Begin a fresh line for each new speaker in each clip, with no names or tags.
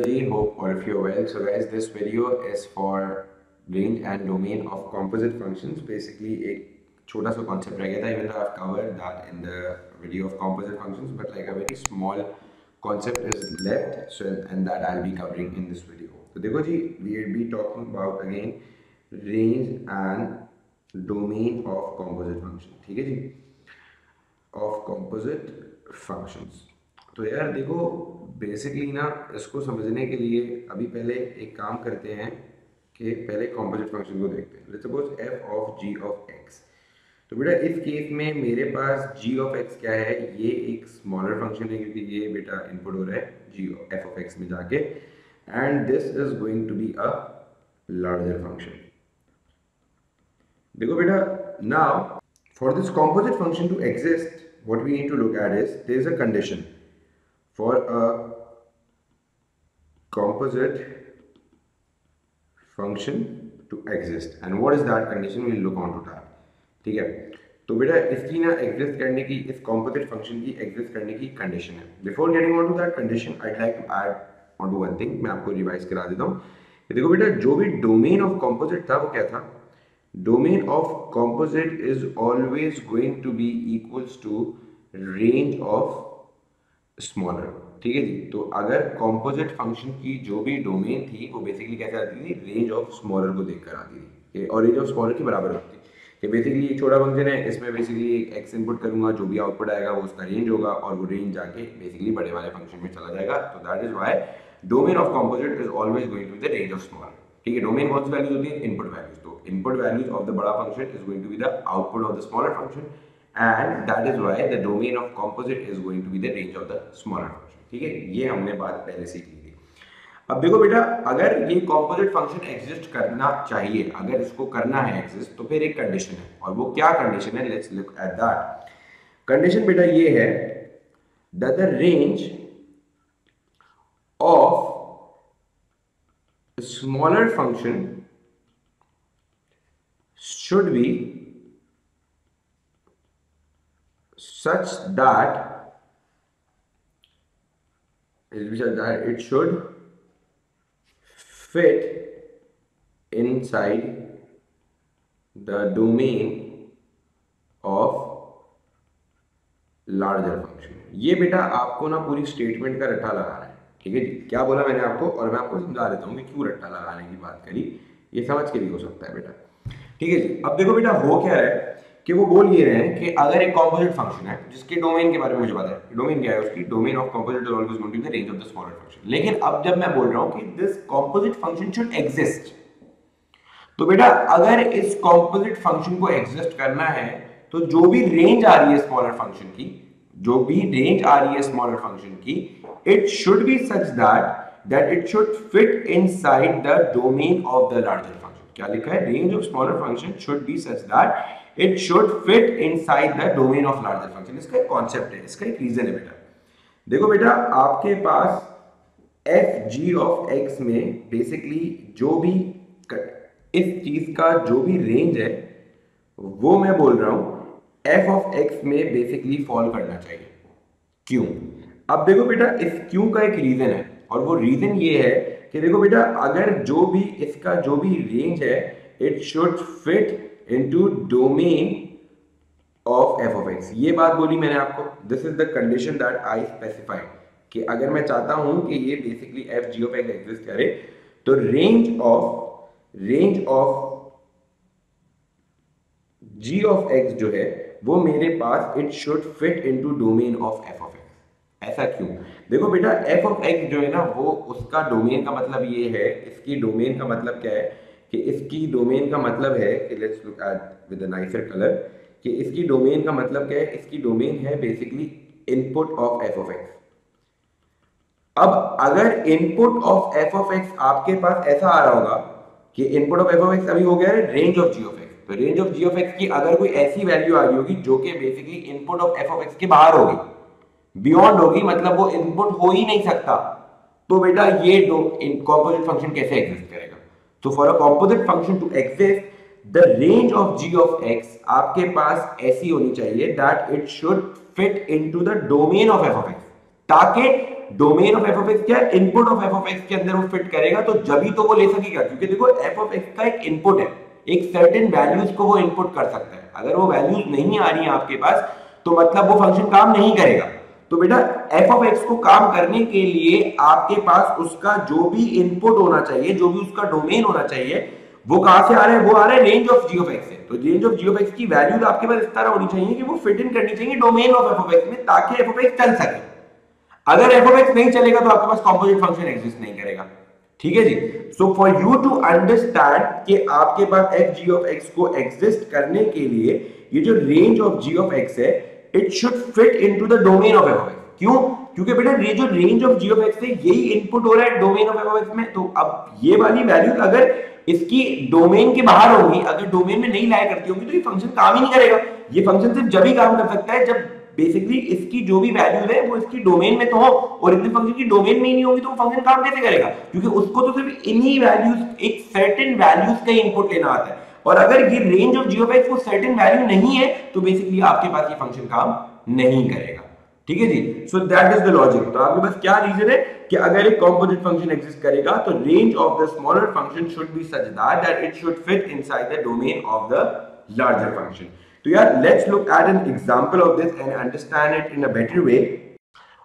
Ji, hope all of you are well. So guys, this video is for range and domain of composite functions. Basically एक छोटा सा concept रह गया था, even though I've covered that in the video of composite functions, but like a very small concept is left, so and that I'll be covering in this video. तो देखो जी, we'll be talking about again range and domain of composite function. ठीक है जी, of composite functions. तो यार देखो, basically ना इसको समझने के लिए अभी पहले एक काम करते हैं कि पहले कॉम्पोजिट फंक्शन को देखते हैं. Let's suppose f of ji of x. तो बेटा इस केस में मेरे पास जी ऑफ एक्स क्या है, ये एक स्मॉलर फंक्शन है क्योंकि ये बेटा इनपुट हो रहा है जी एफ ऑफ एक्स में जाके, and this is going to be a larger function. देखो बेटा, now for this composite function to exist what we need to look at is there is a condition for a composite function to exist, and what is that condition, we'll look on to that. ठीक है, तो बेटा इसकी ना exist करने की, इस composite function की एग्जिस्ट करने की कंडीशन है. Before getting on to that condition I like to add on to one thing. मैं आपको रिवाइज करा देता हूँ. देखो बेटा, जो भी डोमेन ऑफ कॉम्पोजिट था वो क्या था, domain of composite is always going to be equals to range of smaller. ठीक है जी. तो अगर composite function की जो भी डोमेन थी वो बेसिकली कैसे आती थी, रेंज ऑफ स्मॉलर को देखकर आती थी, और रेंज ऑफ स्मॉलर के बराबर होती थी. कि बेसिकली एक छोटा फंक्शन है, इसमें बेसिकली एक एक्स इनपुट करूंगा, जो भी आउटपुट आएगा वो उसका रेंज होगा, और वो रेंज जाके बेसिकली बड़े वाले फंक्शन में चला जाएगा. तो that is why domain of composite is always going to be the range of smaller. ठीक है, डोमेन कौन सी वैल्यूज होती है, इनपुट वैल्यूज. तो इनपुट वैल्यूज ऑफ द बड़ा function is going to be the output of the smaller function, and that is why the domain of composite is going to be the range of the smaller function. ठीक है, ये हमने बात पहले सीख ली थी. अब देखो बेटा, अगर ये कॉम्पोजिट फंक्शन एग्जिस्ट करना चाहिए, अगर इसको करना है एग्जिस्ट, तो फिर एक कंडीशन है, और वो क्या कंडीशन है, let's look at that. Condition बेटा ये है that the range of smaller function should be such that it should fit inside the domain of larger function. ये बेटा आपको ना पूरी स्टेटमेंट का रट्टा लगाना है. ठीक है जी, क्या बोला मैंने आपको, और मैं आपको समझा देता हूँ कि क्यों रट्टा लगाने की बात करी, ये समझ के भी हो सकता है बेटा. ठीक है जी. अब देखो बेटा, हो क्या रहा है कि वो बोल ये रहे हैं कि अगर एक कॉम्पोजिट फंक्शन है जिसके डोमेन के बारे में मुझे पता है, डोमेन क्या है उसकी, domain of composite is always going to be the range of the smaller function. लेकिन अब जब मैं बोल रहा हूँ कि this composite function should exist, तो बेटा अगर इस कॉम्पोजिट फंक्शन को एग्जिस्ट करना है तो जो भी रेंज आ रही है स्मॉलर फंक्शन की, जो भी रेंज आ रही है स्मॉलर फंक्शन की, it should be such that it should fit inside the domain of the larger function. क्या लिखा है, range of smaller function should be such that it should fit inside the domain of larger function. इसका एक concept है, इसका एक reason है बेटा. देखो बेटा, आपके पास एफ जी ऑफ एक्स में बेसिकली जो भी इस चीज का जो भी रेंज है वो मैं बोल रहा हूं एफ ऑफ एक्स में बेसिकली फॉल करना चाहिए. क्यों? अब देखो बेटा, इस क्यों का एक रीजन है, और वो रीजन ये है कि देखो बेटा, अगर जो भी इसका जो भी रेंज है, it should fit into domain of F of X. ये बात बोली मैंने आपको. This is the condition that I specified कि अगर मैं चाहता हूं कि ये basically F G of X exist करे, तो range of ji of X जो है वो मेरे पास it should fit into domain of F of X. ऐसा क्यों? देखो बेटा, एफ ऑफ एक्स जो है ना, वो उसका डोमेन का मतलब ये है, इसकी डोमेन का मतलब क्या है कि इसकी डोमेन का मतलब है कि let's look eight with a nicer colour, कि इसकी डोमेन का मतलब क्या है, इसकी डोमेन है basically input of F of X. अब अगर input of F of X आपके पास ऐसा आ रहा होगा कि input of F of X अभी हो गया है range of ji of x, तो range of ji of x की अगर कोई ऐसी वैल्यू आ रही होगी जो कि basically input of F of X के बाहर होगी, बियॉन्ड होगी, मतलब वो इनपुट हो ही नहीं सकता, तो बेटा ये कॉम्पोजिट फंक्शन कैसे एग्जिस्ट करेगा? तो for a composite function to exist, the range of ji of X आपके पास ऐसी होनी चाहिए that it should fit into the domain of F of X, ताकि domain of F of X क्या है, input of F of X के अंदर वो फिट करेगा, तो जब ही तो वो ले सकेगा, क्योंकि देखो एफ ऑफ एक्स का एक इनपुट है, एक सर्टेन वैल्यूज को वो इनपुट कर सकता है। अगर वो वैल्यूज नहीं आ रही है आपके पास तो मतलब वो फंक्शन काम नहीं करेगा। तो बेटा एफ ऑफ एक्स को काम करने के लिए आपके पास उसका जो भी इनपुट होना चाहिए, जो भी उसका डोमेन होना चाहिए, वो कहां से आ रहा है, वो आ रहा है range of ji of x से। तो range of ji of x की वैल्यूज आपके पास इस तरह होनी चाहिए कि वो फिट इन करनी चाहिए domain of F of x में, ताकि एफ ऑफ एक्स चल सके। अगर एफ ऑफ एक्स नहीं चलेगा तो आपके पास कॉम्पोजिट फंक्शन एग्जिस्ट नहीं करेगा। ठीक है जी। So for you to understand कि आपके पास एफ जी ऑफ एक्स को एग्जिस्ट करने के लिए ये जो range of ji of X है, it should fit into the domain of F of X. क्यों? क्योंकि बेटा ये जो range of ji of X है यही इनपुट हो रहा है domain of F of x में। तो अब ये वाली वैल्यू अगर इसकी डोमेन के बाहर होंगी, अगर डोमेन में नहीं लाया करती होंगी, तो ये फंक्शन काम ही नहीं करेगा। ये फंक्शन सिर्फ जब ही काम कर सकता है जब बेसिकली इसकी जो भी वैल्यूज है वो इसकी डोमेन में तो हो, और इतने फंक्शन की डोमेन में ही नहीं होगी तो वो फंक्शन काम कैसे करेगा? क्योंकि उसको तो सिर्फ इन्हीं वैल्यूज, एक सर्टेन वैल्यूज का इनपुट लेना आता है, और अगर ये range of ji of x को सर्टेन वैल्यू नहीं है तो बेसिकली आपके पास ये फंक्शन काम नहीं करेगा। ठीक है जी। So that is the logic. तो आपके पास क्या रीजन है कि अगर एक कॉम्पोजिट फंक्शन एग्जिस्ट करेगा तो range of the smaller function should be such that it should fit inside the domain of the larger function. तो यार let's look at an example of this and understand it in a better way.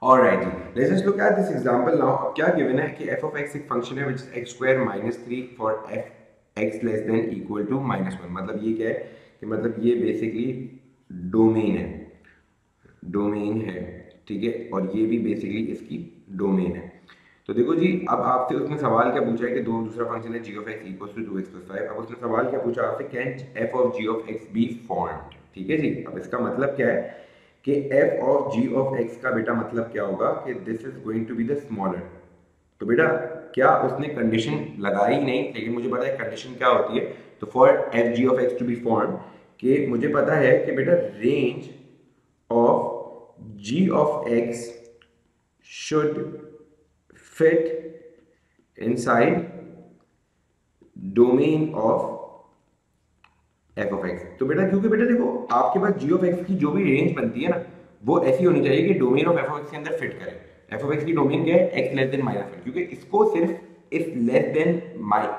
Alright जी, let's just look at this example now. अब क्या given है कि f of x एक फंक्शन है which is x² - 3 for f x less than equal to -1। मतलब ये क्या है कि मतलब ये बेसिकली डोमेन है, डोमेन है, ठीक है, और ये भी बेसिकली इसकी डोमेन है। तो देखो जी, अब आपसे उसने सवाल क्या पूछा है कि दूसरा फंक्शन है g of x equals to 2x + 5। अब उसने सवाल क्या पूछा आपसे, कैन f of g of x be formed. ठीक है जी। अब इसका मतलब क्या है कि f of g of x का बेटा मतलब क्या होगा कि this is going to be the smaller. तो बेटा क्या उसने कंडीशन लगाई नहीं, लेकिन मुझे पता है कंडीशन क्या होती है। तो for f g of x to be formed, कि मुझे पता है कि बेटा range of g of x should fit inside domain of f of x। तो बेटा क्योंकि बेटा देखो आपके पास g of x की जो भी रेंज बनती है ना, वो ऐसी होनी चाहिए कि domain of f of x के अंदर फिट करे। f of x की डोमेन क्या है, x लेस देन -1, क्योंकि इसको सिर्फ इस लेस देन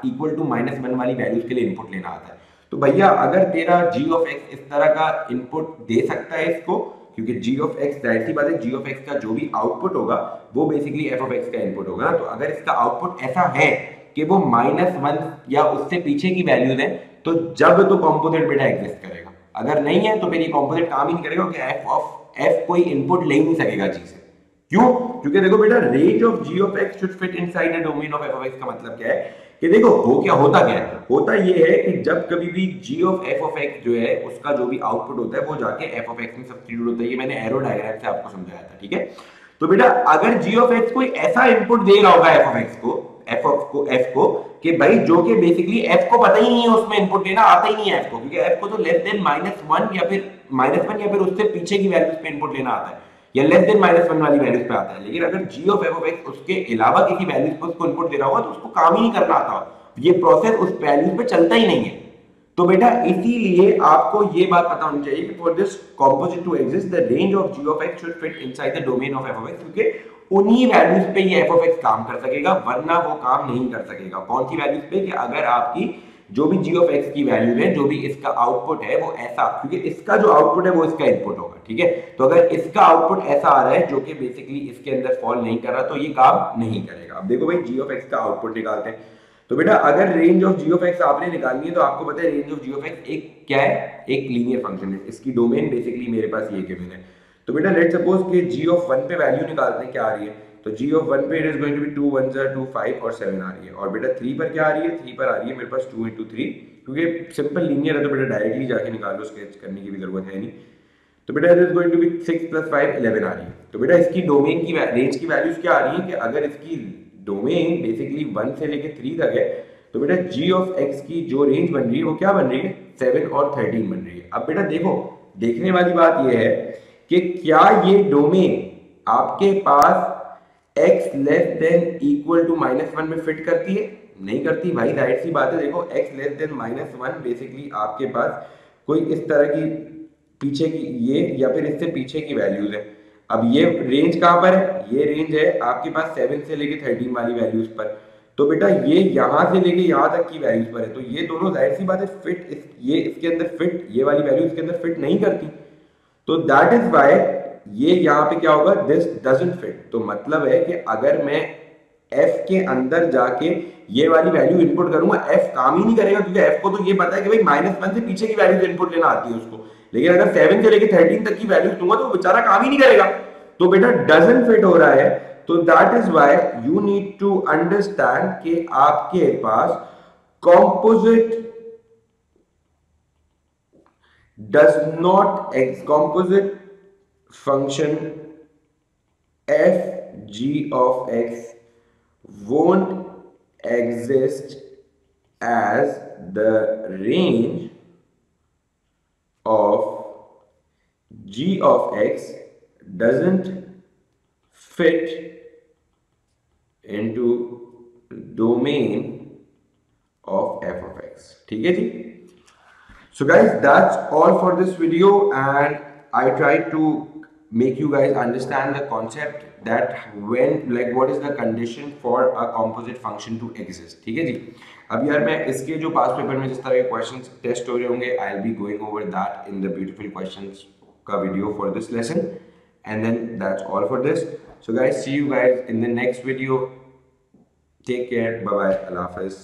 इक्वल टू -1 वाली वैल्यूज के लिए इनपुट लेना आता है। तो भैया अगर तेरा g of x इस तरह का इनपुट दे सकता है इसको, क्योंकि g of x जाहिर सी बात है g of x का जो भी आउटपुट होगा वो बेसिकली f of x का इनपुट होगा ना। तो अगर इसका आउटपुट ऐसा है कि वो -1 या उससे पीछे की वैल्यूज है, तो जब तो कॉम्पोजिट बेटा एग्जिस्ट करेगा। अगर नहीं है तो फिर ये कॉम्पोजिट काम ही नहीं करेगा, क्योंकि f of f कोई इनपुट ले ही नहीं सकेगा g से। क्यों? क्योंकि देखो बेटा range of g of x should fit inside the domain of f of x का मतलब क्या है कि देखो होता क्या है, होता ये है कि जब कभी भी g of f of x जो है उसका जो भी आउटपुट होता है वो जाके f of x में सब्स्टिट्यूट होता है। ये मैंने एरो डायग्राम से आपको समझाया था। ठीक है। तो बेटा अगर g of x कोई ऐसा इनपुट दे रहा होगा f of x को, f को कि भाई जो कि बेसिकली f को पता ही नहीं है उसमें इनपुट देना आता ही नहीं है f को, क्योंकि f को तो लेस देन -1 या फिर उससे पीछे की वैल्यूज पे इनपुट लेना आता है, या लेस देन -1 वाली वैल्यूज पे आता है। लेकिन अगर g of f of x उसके अलावा किसी वैल्यूज पे उसको इनपुट दे रहा होगा तो उसको काम ही नहीं करना आता, ये प्रोसेस उस वैल्यूज पे चलता ही नहीं है। तो बेटा इसीलिए आपको ये बात पता होनी चाहिए कि for this composite to exist the range of g of x should fit inside the domain of f of x, क्योंकि उन्हीं वैल्यूज पे ये f of x काम कर सकेगा, वरना वो काम नहीं कर सकेगा। कौन सी वैल्यूज पे? कि अगर आपकी जो भी g of x की वैल्यू है, जो भी इसका आउटपुट है वो ऐसा, क्योंकि इसका जो आउटपुट है वो इसका इनपुट होगा। ठीक है। तो अगर इसका आउटपुट ऐसा आ रहा है जो कि बेसिकली इसके अंदर फॉल नहीं कर रहा, तो ये काम नहीं करेगा। अब देखो भाई g of x का आउटपुट निकालते हैं। तो बेटा अगर range of g of x आपने निकालनी है तो आपको पता है range of g of x एक क्या है, एक लीनियर फंक्शन है। इसकी डोमेन बेसिकली मेरे पास ये गिवन है। तो बेटा लेट्स सपोज कि g of 1 पे वैल्यू निकालते हैं, क्या आ रही है। तो g of 1 पे it is going to be 2 1 2 5 और 7 आ रही है। और बेटा 3 पर क्या आ रही है, 3 पर आ रही है मेरे पास 2 × 3, क्योंकि सिंपल लीनियर है तो बेटा डायरेक्टली जाके निकाल लो, स्केच करने की भी जरूरत है नहीं। तो बेटा it is going to be 6 + 5 11 आ रही है। तो बेटा इसकी डोमेन की रेंज की वैल्यूज क्या आ रही है कि अगर इसकी डोमेन बेसिकली 1 से लेके 3 तक है, तो बेटा g of x की जो रेंज बन रही है वो क्या बन रही है, 7 और 13 बन रही है। अब बेटा देखो देखने वाली बात ये है कि क्या ये डोमेन आपके पास x less than equal to -1 में फिट करती है? नहीं करती भाई, जाहिर सी बात है। देखो x लेस देन -1 बेसिकली आपके पास कोई इस तरह की पीछे की ये या फिर इससे पीछे की वैल्यूज है। अब ये रेंज कहाँ पर है, ये रेंज है आपके पास 7 से लेके 13 वाली वैल्यूज पर। तो बेटा ये यहाँ से लेके यहाँ तक की वैल्यूज पर है, तो ये दोनों जाहिर सी बात है फिट, ये इसके अंदर फिट, ये वाली वैल्यू इसके अंदर फिट नहीं करती। तो दैट इज वाई ये यहाँ पे क्या होगा, दिस डजंट फिट। तो मतलब है कि अगर मैं f के अंदर जाके ये वाली वैल्यू इनपुट करूंगा, f काम ही नहीं करेगा, क्योंकि f को तो ये पता है कि भाई -1 से पीछे की वैल्यूज इनपुट लेना आती है उसको। लेकिन अगर 7 से लेके 13 तक की वैल्यूज दूंगा तो वो बेचारा काम ही नहीं करेगा। तो बेटा डजंट फिट हो रहा है। तो that is why you need to understand कि आपके पास composite does not composite function f g of x won't exist as the range of g of x doesn't fit into domain of f of x। ठीक है जी। So guys, that's all for this video, and I tried to make you guys understand the concept that when, like, what is the condition for a composite function to exist। ठीक है जी। अब यार मैं इसके जो पास paper में जिस तरह के क्वेश्चंस टेस्ट हो रहे होंगे, I'll be going over that in the beautiful questions का video for this lesson, and then that's all for this। So guys, see you guys in the next video। Take care, bye bye, Allah Hafiz।